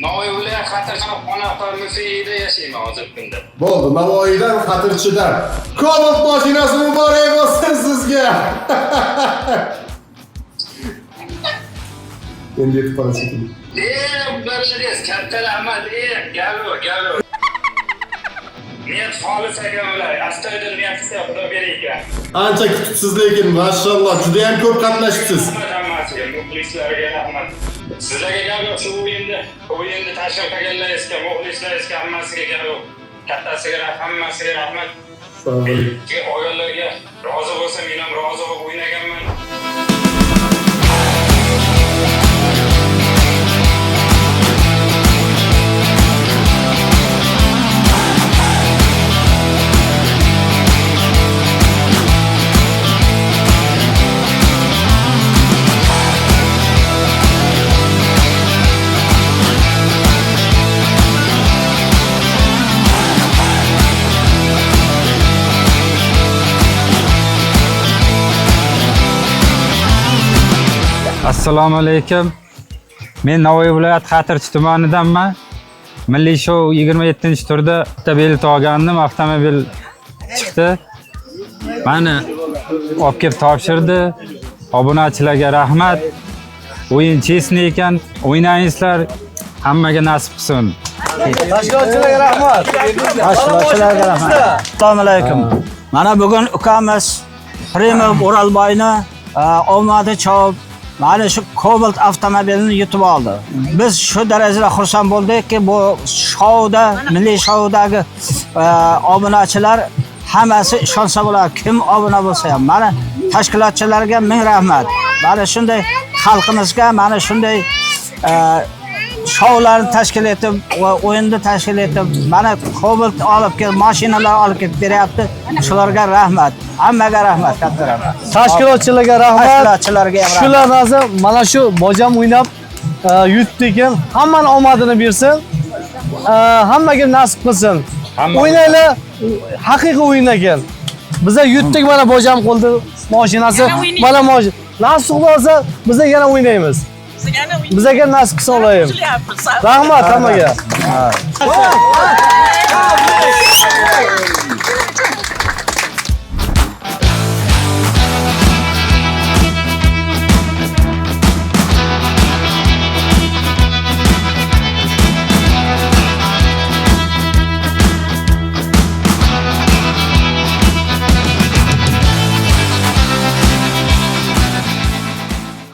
Navoiy viloyat Xatirchilar qonaqxonasida yashayman hozir kunda. Bo'ldi, Navoiydan Xatirchidan. Cobalt mashinasi muborak bo'lsin sizga. Endi yetib qolasiz. Barchasiz katta rahmat. Galo. Niyat xolis ekanlar. Astoydil niyat qilsa xudo beraykan. Ancha kutibsiz lekin mashalloh juda ham ko'p qatnashibsiz. Hammasiga muxlislarga rahmat. Sizlarga galo shu o'yinda tashrif qilganlaringizga, muxlislaringizga hammasiga galo. Kattasiga hammasiga rahmat. O'yinlarga rozi bo'lsa, men ham rozi bo'lib o'ynaganman. Assalomu alaykum. Men Navoiy viloyat Xatirchi tumanidanman. Milliy shou 27-turda bitta bilet olgandim, avtomobil chiqdi. Mani olib kelib topshirdi. Obunachilarga rahmat. O'yin chesni ekan, o'ynayingizlar. Hammaga nasib qilsin. Tashkilotchilarga rahmat. Tashkilotchilarga rahmat. Assalomu alaykum. Mana bugun ukamiz Primov O'ralboyni omadi chop mana shu Cobalt avtomobilini yutib oldi. Biz shu darajada xursand bo'ldikki, bu shouda, milliy shoudagi obunachilar hammasi ishonsa bo'ladi. Kim obuna bo'lsa ham. Mana tashkilotchilarga ming rahmat. Mana shunday xalqimizga mana shunday shoularni tashkil etib va o'yinni tashkil etib, mana Cobalt olib kelib, mashinalar olib kelib beryapti. Shularga rahmat. Hammaga rahmat, katta rahmat. Tashkilotchilarga rahmat. Tashkilotchilarga ham rahmat. Shular nazar mana shu bojam o'ynab yutdi ekan. Hammani omadini bersin. Hammaga nasib qilsin. O'ynaylar, haqiqiy o'yin ekan. Biza yutdik mana bojam qo'ldi mashinasi. Mana mashina. Nasib bo'lsa biza yana o'ynaymiz. Bizga nasib qilsa olayim. Rahmat hammaga.